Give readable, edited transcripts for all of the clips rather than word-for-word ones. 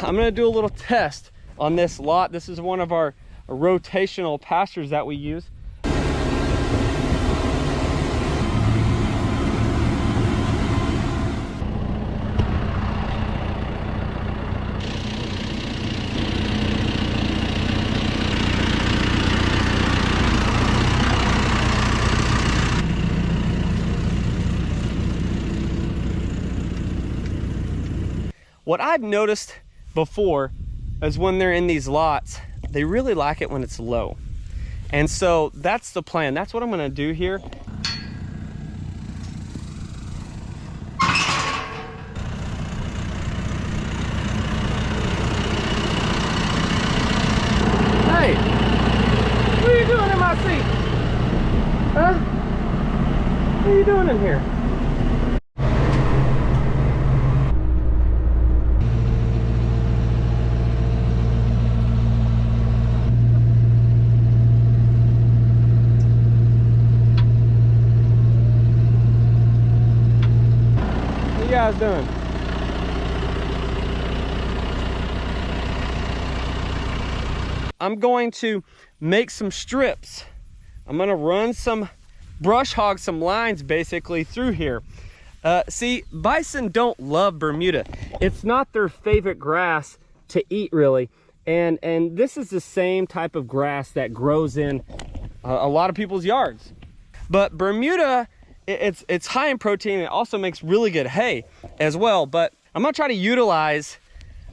I'm gonna do a little test on this lot. This is one of our rotational pastures that we use. What I've noticed before is when they're in these lots, they really like it when it's low. And so that's the plan. That's what I'm gonna do here. Hey, what are you doing in my seat? Huh? What are you doing in here? What you guys doing? I'm going to make some strips. I'm gonna run some brush hog, some lines basically through here. See, bison don't love Bermuda. It's not their favorite grass to eat really. And this is the same type of grass that grows in a lot of people's yards. But Bermuda, it's high in protein. It also makes really good hay as well. But I'm gonna try to utilize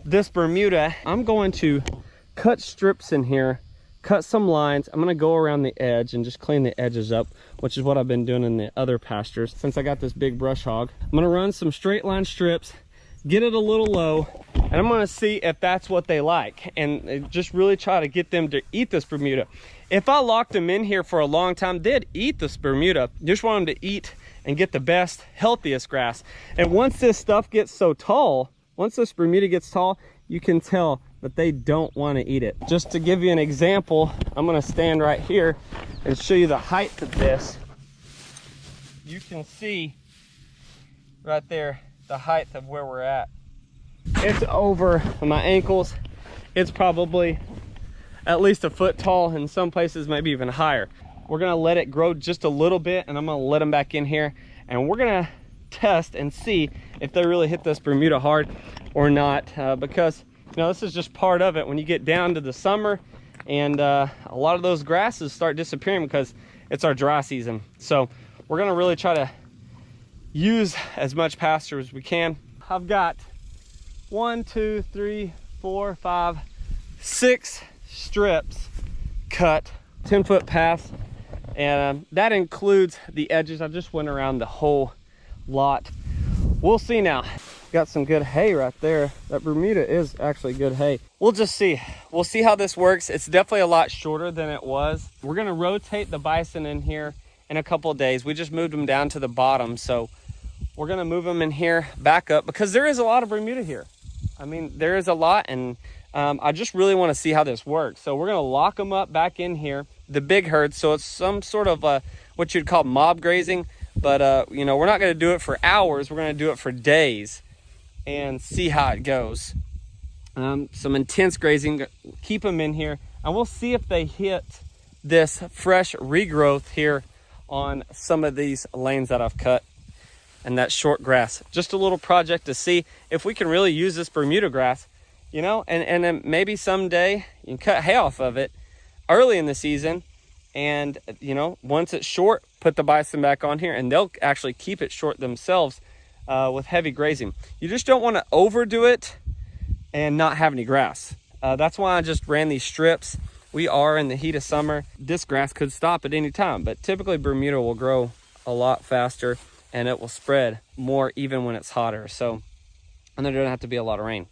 this Bermuda. I'm going to cut strips in here, cut some lines. I'm gonna go around the edge and just clean the edges up, which is what I've been doing in the other pastures since I got this big brush hog. I'm gonna run some straight line strips, get it a little low, and I'm gonna see if that's what they like, and just really try to get them to eat this Bermuda. If I locked them in here for a long time, they'd eat this Bermuda. Just want them to eat and get the best, healthiest grass. And once this stuff gets so tall, once this Bermuda gets tall, you can tell that they don't want to eat it. Just to give you an example, I'm gonna stand right here and show you the height of this. You can see right there the height of where we're at. It's over my ankles. It's probably at least a foot tall, in some places maybe even higher. We're gonna let it grow just a little bit, and I'm gonna let them back in here, and we're gonna test and see if they really hit this Bermuda hard or not, because you know, this is just part of it. When you get down to the summer and a lot of those grasses start disappearing because it's our dry season. So we're gonna really try to use as much pasture as we can. I've got 1, 2, 3, 4, 5, 6 strips cut, 10-foot paths, and that includes the edges. I just went around the whole lot. We'll see now. Got some good hay right there. That Bermuda is actually good hay. We'll just see. We'll see how this works. It's definitely a lot shorter than it was. We're gonna rotate the bison in here in a couple of days. We just moved them down to the bottom, so we're gonna move them in here back up because there is a lot of Bermuda here. I mean, there is a lot, and I just really want to see how this works. So we're gonna lock them up back in here, the big herd. So it's some sort of what you'd call mob grazing, but you know, we're not gonna do it for hours. We're gonna do it for days and see how it goes. Some intense grazing, keep them in here, and we'll see if they hit this fresh regrowth here on some of these lanes that I've cut and that short grass. Just a little project to see if we can really use this Bermuda grass, you know, and then maybe someday you can cut hay off of it early in the season, and you know, once it's short, put the bison back on here, and they'll actually keep it short themselves with heavy grazing. You just don't want to overdo it and not have any grass. That's why I just ran these strips. We are in the heat of summer. This grass could stop at any time, but typically Bermuda will grow a lot faster and it will spread more even when it's hotter. So, and there doesn't have to be a lot of rain.